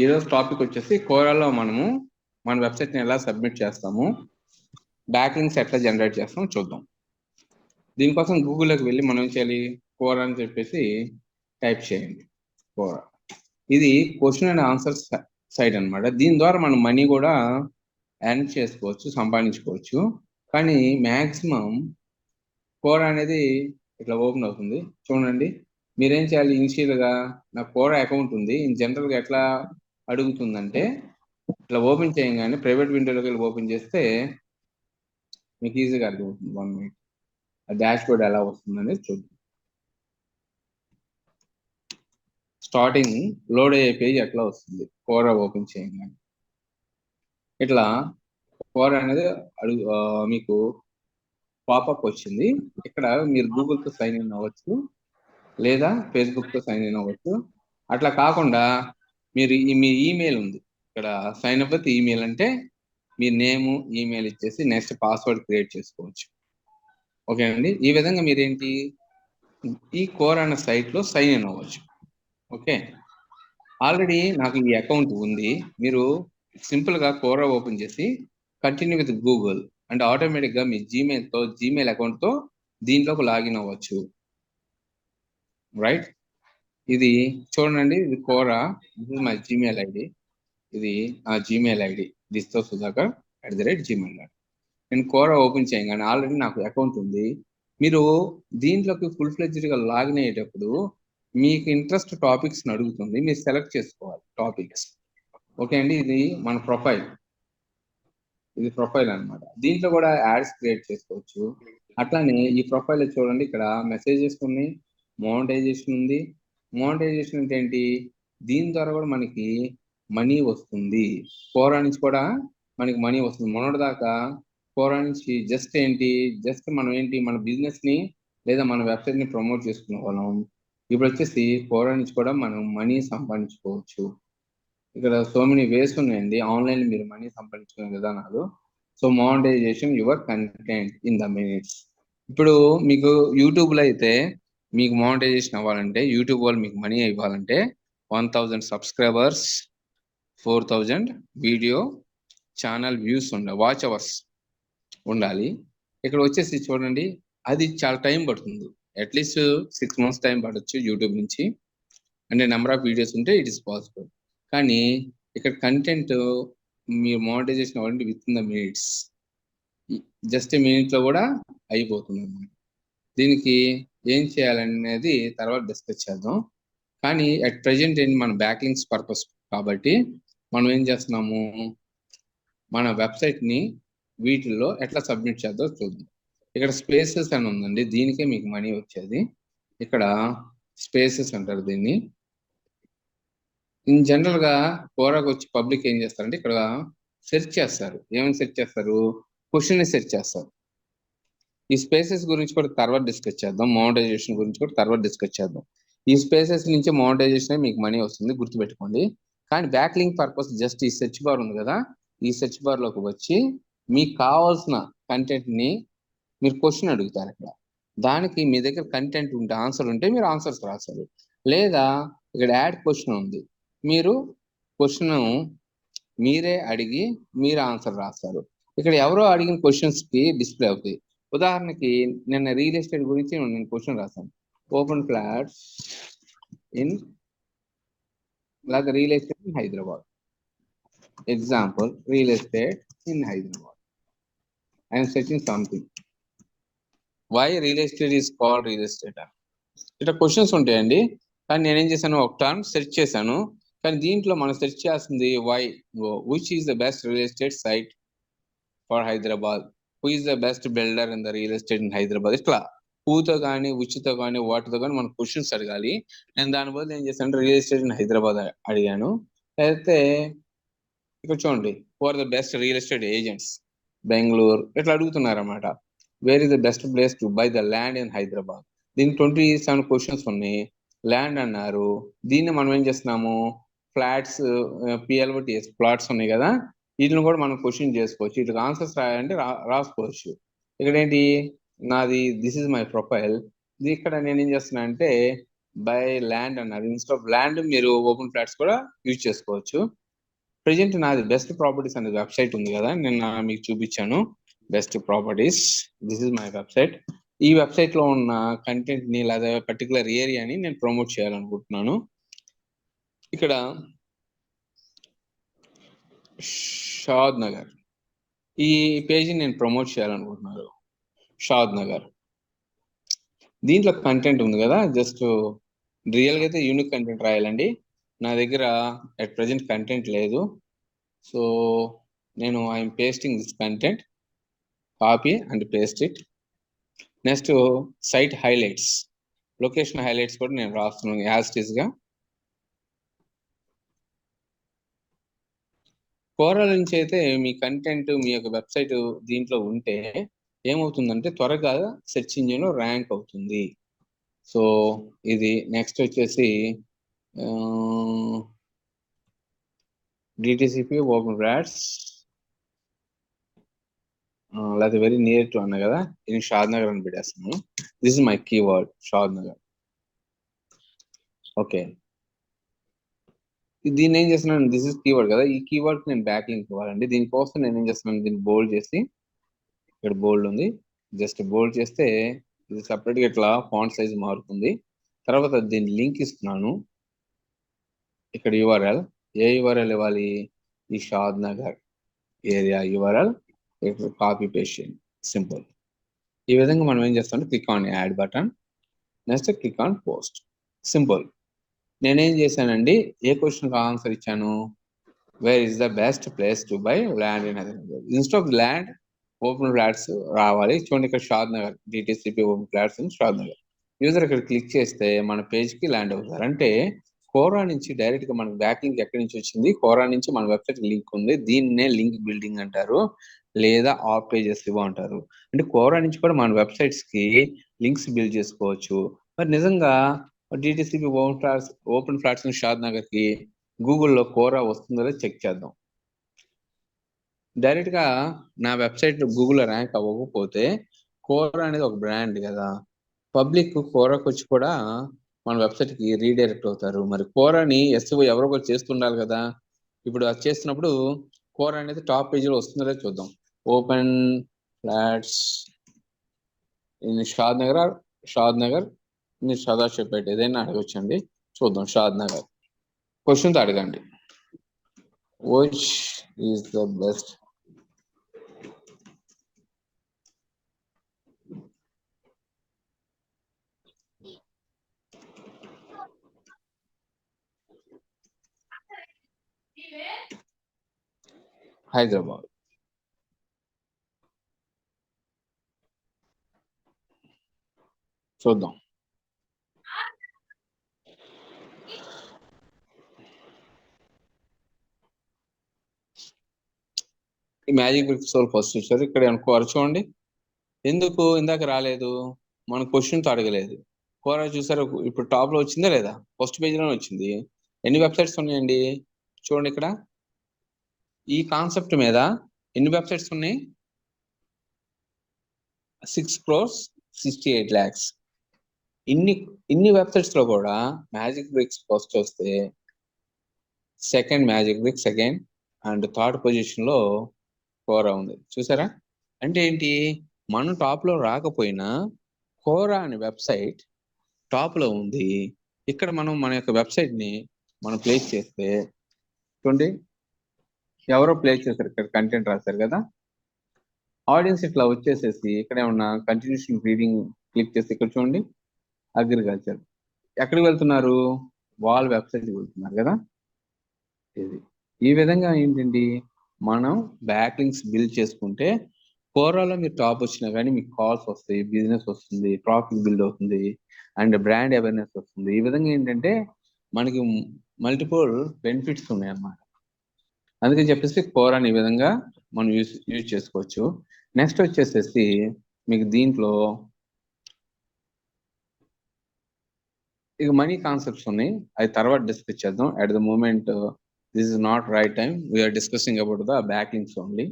ఈరోజు టాపిక్ వచ్చేసి కోరాలో మనము మన వెబ్సైట్ని ఎలా సబ్మిట్ చేస్తాము, బ్యాక్ లింక్స్ ఎట్లా జనరేట్ చేస్తామో చూద్దాం. దీనికోసం గూగుల్లోకి వెళ్ళి మనం ఏం చేయాలి, కోరా అని చెప్పేసి టైప్ చేయండి. కోరా ఇది క్వశ్చన్ అండ్ ఆన్సర్ సైట్ అనమాట. దీని ద్వారా మనం మనీ కూడా ఎర్న్ చేసుకోవచ్చు, సంపాదించుకోవచ్చు. కానీ మ్యాక్సిమం కోరా అనేది ఇట్లా ఓపెన్ అవుతుంది చూడండి. మీరేం చేయాలి, ఇనిషియల్గా నాకు కోరా అకౌంట్ ఉంది, జనరల్గా ఎట్లా అడుగుతుందంటే ఇట్లా ఓపెన్ చేయగానే ప్రైవేట్ విండోలోకి వెళ్ళి ఓపెన్ చేస్తే మీకు ఈజీగా అర్థమవుతుంది. 1 minute ఆ డాష్ బోర్డ్ ఎలా వస్తుంది అనేది చూద్దాం. స్టార్టింగ్ లోడ్ అయ్యే పేజ్ ఎట్లా వస్తుంది కోరా ఓపెన్ చేయగానే. ఇట్లా కోరా అనేది మీకు పాపప్ వచ్చింది. ఇక్కడ మీరు గూగుల్తో సైన్ ఇన్ అవ్వచ్చు, లేదా ఫేస్బుక్తో సైన్ ఇన్ అవ్వచ్చు. అట్లా కాకుండా మీరు మీ ఈమెయిల్ ఉంది ఇక్కడ, సైన్ అప్ విత్ ఈమెయిల్ అంటే మీ నేము ఈమెయిల్ ఇచ్చేసి నెక్స్ట్ పాస్వర్డ్ క్రియేట్ చేసుకోవచ్చు. ఓకే అండి, ఈ విధంగా మీరేంటి ఈ కోరా అనే సైట్లో సైన్ ఇన్ అవ్వచ్చు. ఓకే, ఆల్రెడీ నాకు ఈ అకౌంట్ ఉంది. మీరు సింపుల్గా కోరా ఓపెన్ చేసి కంటిన్యూ విత్ గూగుల్ అంటే ఆటోమేటిక్గా మీ జీమెయిల్ అకౌంట్తో దీంట్లోకి లాగిన్ అవ్వచ్చు. రైట్, ఇది చూడండి, ఇది Quora, this is my Gmail ID, ఇది ఆ జీమెయిల్ ఐడి దిస్తో సుధాకర్ @gmail.com. నేను కోరా ఓపెన్ చేయగానే ఆల్రెడీ నాకు అకౌంట్ ఉంది. మీరు దీంట్లోకి ఫుల్ ఫ్లెడ్జ్డ్గా లాగిన్ అయ్యేటప్పుడు మీకు ఇంట్రెస్ట్ టాపిక్స్ అడుగుతుంది, మీరు సెలెక్ట్ చేసుకోవాలి టాపిక్స్. ఓకే అండి, ఇది మన ప్రొఫైల్, ఇది ప్రొఫైల్ అనమాట. దీంట్లో కూడా యాడ్స్ క్రియేట్ చేసుకోవచ్చు. అట్లానే ఈ ప్రొఫైల్ చూడండి, ఇక్కడ మెసేజెస్ ఉన్నాయి, మోనటైజేషన్ ఉంది. మోనటైజేషన్ అంటే ఏంటి, దీని ద్వారా కూడా మనకి మనీ వస్తుంది. కోరా నుంచి కూడా మనకి మనీ వస్తుంది. మొన్నటి దాకా కోరా నుంచి జస్ట్ మనం మన బిజినెస్ ని లేదా మన వెబ్సైట్ ని ప్రమోట్ చేసుకునే వాళ్ళం. ఇప్పుడు వచ్చేసి కోరా నుంచి కూడా మనం మనీ సంపాదించుకోవచ్చు. ఇక్కడ సో మెనీ వేస్ ఉన్నాయండి ఆన్లైన్ మీరు మనీ సంపాదించుకునే విధానాలు. So monetization your content in the minutes. ఇప్పుడు మీకు యూట్యూబ్లో అయితే మీకు మోనటైజేషన్ అవ్వాలంటే, యూట్యూబ్ వాళ్ళు మీకు మనీ ఇవ్వాలంటే 1000 సబ్స్క్రైబర్స్, 4000 వీడియో ఛానల్ వ్యూస్ ఉండాలి, వాచ్ అవర్స్ ఉండాలి. ఇక్కడ వచ్చేసి చూడండి, అది చాలా టైం పడుతుంది. అట్లీస్ట్ 6 months టైం పడవచ్చు యూట్యూబ్ నుంచి. అంటే నెంబర్ ఆఫ్ వీడియోస్ ఉంటే ఇట్ ఈస్ పాసిబుల్. కానీ ఇక్కడ కంటెంట్ మీరు మోనటైజేషన్ అవ్వాలంటే with in the minutes, just మినిట్లో కూడా అయిపోతుంది అన్నమాట. దీనికి ఏం చేయాలనేది తర్వాత డిస్కస్ చేద్దాం. కానీ అట్ ప్రజెంట్ ఏంటి, మన బ్యాక్ లింక్స్ పర్పస్ కాబట్టి మనం ఏం చేస్తున్నాము, మన వెబ్సైట్ని వీటిల్లో ఎట్లా సబ్మిట్ చేద్దాం చూద్దాం. ఇక్కడ స్పేసెస్ అని ఉందండి, దీనికే మీకు మనీ వచ్చేది. ఇక్కడ స్పేసెస్ అంటారు దీన్ని. ఇన్ జనరల్గా కోరాకు వచ్చి పబ్లిక్ ఏం చేస్తారంటే ఇక్కడ సెర్చ్ చేస్తారు. ఏమైనా సెర్చ్ చేస్తారు, క్వశ్చన్ని సెర్చ్ చేస్తారు. ఈ స్పేసెస్ గురించి కూడా తర్వాత డిస్కస్ చేద్దాం, మోనటైజేషన్ గురించి కూడా తర్వాత డిస్కస్ చేద్దాం. ఈ స్పేసెస్ నుంచి మోనటైజేషన్ మీకు మనీ వస్తుంది, గుర్తుపెట్టుకోండి. కానీ బ్యాక్ లింక్ పర్పస్ జస్ట్ ఈ సెర్చ్ బార్ ఉంది కదా, ఈ సెర్చ్ బార్లోకి వచ్చి మీకు కావాల్సిన కంటెంట్ని మీరు క్వశ్చన్ అడుగుతారు. ఇక్కడ దానికి మీ దగ్గర కంటెంట్ ఉంటే, ఆన్సర్ ఉంటే మీరు ఆన్సర్స్ రాస్తారు. లేదా ఇక్కడ యాడ్ క్వశ్చన్ ఉంది, మీరు క్వశ్చన్ మీరే అడిగి మీరు ఆన్సర్ రాస్తారు. ఇక్కడ ఎవరో అడిగిన క్వశ్చన్స్కి డిస్ప్లే అవుతాయి. ఉదాహరణకి నిన్న రియల్ ఎస్టేట్ గురించి నేను క్వశ్చన్ రాశాను, open flats in real estate in Hyderabad. Example, real estate in Hyderabad. I'm searching something, why real estate is called real estate. ఇట్లా క్వశ్చన్స్ ఉంటాయండి. కానీ నేనేం చేశాను, ఒక టర్మ్ సెర్చ్ చేశాను. కానీ దీంట్లో మనం సెర్చ్ చేస్తుంది why, which is the best real estate site for Hyderabad, who is the best builder in the real estate in Hyderabad. ఇట్లా హూతో కానీ ఉచితో కానీ వాటితో కానీ మనం క్వశ్చన్స్ అడగాలి. నేను దాని బదులు ఏం చేశాను, రియల్ ఎస్టేట్ ఇన్ హైదరాబాద్ అడిగాను. అయితే ఇక్కడ చూడండి, for the best real estate agents Bengaluru ఇట్లా అడుగుతున్నారు అన్నమాట. Wear is the best place to by the land in Hyderabad. దీనికి 27 క్వశ్చన్స్ ఉన్నాయి. ల్యాండ్ అన్నారు, దీన్ని మనం ఏం చేస్తున్నాము, ఫ్లాట్స్, పిఎల్ఓటిఎస్ ప్లాట్స్ ఉన్నాయి కదా, వీటిని కూడా మనం క్వశ్చన్ చేసుకోవచ్చు. వీటికి ఆన్సర్స్ రాయాలంటే రాసుకోవచ్చు. ఇక్కడ ఏంటి, నాది దిస్ ఇస్ మై ప్రొఫైల్. ఇక్కడ నేను ఏం చేస్తున్నా అంటే బై ల్యాండ్ అన్నారు. ఇన్స్టెడ్ ఆఫ్ ల్యాండ్ మీరు ఓపెన్ ఫ్లాట్స్ కూడా యూజ్ చేసుకోవచ్చు. ప్రెజెంట్ నాది బెస్ట్ ప్రాపర్టీస్ అనే వెబ్సైట్ ఉంది కదా, నేను మీకు చూపించాను. Best properties, this is my website. ఈ వెబ్సైట్ లో ఉన్న కంటెంట్ ని లేదా పర్టికులర్ ఏరియాని నేను ప్రమోట్ చేయాలనుకుంటున్నాను. ఇక్కడ షాద్ నగర్ ఈ పేజీ నేను ప్రమోట్ చేయాలనుకుంటున్నాను. షాద్ నగర్ దీంట్లో కంటెంట్ ఉంది కదా, జస్ట్ రియల్గా అయితే యూనిక్ కంటెంట్ రాయాలండి. నా దగ్గర అట్ ప్రెజెంట్ కంటెంట్ లేదు. సో నేను I'm pasting this content, copy and paste it. Next site highlights, location highlights కూడా నేను రాస్తున్నాను యాజ్ ఇట్ ఈస్ గా. Quora నుంచి అయితే మీ కంటెంట్ మీ యొక్క వెబ్సైట్ దీంట్లో ఉంటే ఏమవుతుందంటే త్వరగా సెర్చ్ ఇంజిన్ లో ర్యాంక్ అవుతుంది. సో ఇది నెక్స్ట్ వచ్చేసి డిటిసిపి ఓపెన్ ఫ్లాట్స్, లేకపోతే వెరీ నియర్ టు అన్నా కదా, ఇది షాద్ నగర్ అని పెట్టేస్తున్నాను. This is my keyword Shad Nagar. Okay, దీన్ని ఏం చేస్తున్నాను, దిస్ ఇస్ కీవర్డ్ కదా, ఈ కీవర్డ్ నేను బ్యాక్ లింక్ ఇవ్వాలండి. దీనికోసం నేను ఏం చేస్తున్నాను, దీన్ని బోల్డ్ చేసి, ఇక్కడ బోల్డ్ ఉంది, జస్ట్ బోల్డ్ చేస్తే ఇది సపరేట్గా ఇట్లా ఫాంట్ సైజ్ మారుతుంది. తర్వాత దీన్ని లింక్ ఇస్తున్నాను. ఇక్కడ యూఆర్ఎల్, ఏ యూఆర్ఎల్ ఇవ్వాలి, ఈ షాద్ నగర్ ఏరియా యూఆర్ఎల్ ఇక్కడ కాపీ పేస్ట్ చేయండి, సింపుల్. ఈ విధంగా మనం ఏం చేస్తామంటే click on add button, next click on post, simple. నేనేం చేశానండి, ఏ క్వశ్చన్కి ఆన్సర్ ఇచ్చాను, where is the best place to buy land in Hyderabad. Instead of land open flats రావాలి. చూడండి ఇక్కడ Shadnagar, DTCP open flats in Shadnagar. User ఇక్కడ click చేస్తే మన పేజ్ కి ల్యాండ్ అవుతారు. అంటే కోరా నుంచి డైరెక్ట్ గా మనకు బ్యాక్ లింక్ ఎక్కడి నుంచి వచ్చింది, కోరా నుంచి మన వెబ్సైట్ లింక్ ఉంది. దీన్నే లింక్ బిల్డింగ్ అంటారు, లేదా ఆఫ్ పేజెస్ ఇవ్వ అంటారు. అంటే కోరా నుంచి కూడా మన వెబ్సైట్స్ కి లింక్స్ బిల్డ్ చేసుకోవచ్చు. మరి నిజంగా డిటిసిపి ఓపెన్ ఫ్లాట్స్ షాద్ నగర్ కి గూగుల్లో కోరా వస్తుందో చెక్ చేద్దాం. డైరెక్ట్ గా నా వెబ్సైట్ గూగుల్లో ర్యాంక్ అవ్వకపోతే, కోరా అనేది ఒక బ్రాండ్ కదా, పబ్లిక్ కోరాకు వచ్చి కూడా మన వెబ్సైట్ కి రీడైరెక్ట్ అవుతారు. మరి కోరాని ఎస్ఈఓ ఎవరో ఒకరు చేస్తుండాలి కదా. ఇప్పుడు అది చేస్తున్నప్పుడు కోరా అనేది టాప్ పేజీలో వస్తుందో చూద్దాం. ఓపెన్ ఫ్లాట్స్ ఇన్ షాద్ నగర్ మీరు సదాశివపేట ఏదైనా అడగొచ్చండి, చూద్దాం. షాద్ నగర్ క్వశ్చన్తో అడగండి, which is the best Hyderabad. చూద్దాం. ఈ మ్యాజిక్ బ్రిక్స్ ఫస్ట్ చూసారు, ఇక్కడ అనుకోరు చూడండి. ఎందుకు ఇందాక రాలేదు, మన క్వశ్చన్తో అడగలేదు. కోరా చూసారు, ఇప్పుడు టాప్ లో వచ్చిందా లేదా, ఫస్ట్ పేజ్ లోనే వచ్చింది. ఎన్ని వెబ్సైట్స్ ఉన్నాయండి చూడండి, ఇక్కడ ఈ కాన్సెప్ట్ మీద ఎన్ని వెబ్సైట్స్ ఉన్నాయి, 6,68,00,000. ఇన్ని వెబ్సైట్స్ లో కూడా మ్యాజిక్ బ్రిక్స్ ఫస్ట్ వస్తే, second magic bricks second, and third position లో కోరా ఉంది. చూసారా, అంటే ఏంటి, మనం టాప్ లో రాకపోయినా కోరా అనే వెబ్సైట్ టాప్ లో ఉంది. ఇక్కడ మనం మన యొక్క వెబ్సైట్ ని మనం ప్లేస్ చేస్తే చూడండి, ఎవరో ప్లేస్ చేశారు, ఇక్కడ కంటెంట్ రాశారు కదా, ఆడియన్స్ ఇట్లా వచ్చేసేసి ఇక్కడ ఏమన్నా కంటిన్యూషన్ రీడింగ్ క్లిక్ చేసి ఇక్కడ చూడండి, అగ్రికల్చర్ ఎక్కడికి వెళ్తున్నారు, వాళ్ళ వెబ్సైట్కి వెళ్తున్నారు కదా. ఇది ఈ విధంగా ఏంటండి, మనం బ్యాక్ లింక్స్ బిల్డ్ చేసుకుంటే కోరాలో మీరు టాప్ వచ్చినా కానీ మీకు కాల్స్ వస్తాయి, బిజినెస్ వస్తుంది, ప్రాఫిట్ బిల్డ్ అవుతుంది, అండ్ బ్రాండ్ అవేర్నెస్ వస్తుంది. ఈ విధంగా ఏంటంటే మనకి మల్టిపుల్ బెనిఫిట్స్ ఉన్నాయి అన్నమాట. అందుకని చెప్పేసి కోరాని ఈ విధంగా మనం యూజ్ చేసుకోవచ్చు. నెక్స్ట్ వచ్చేసేసి మీకు దీంట్లో ఇక మనీ కాన్సెప్ట్స్ ఉన్నాయి, అది తర్వాత డిస్కస్ చేద్దాం. At the moment this is not right time, we're discussing about the backlinks only.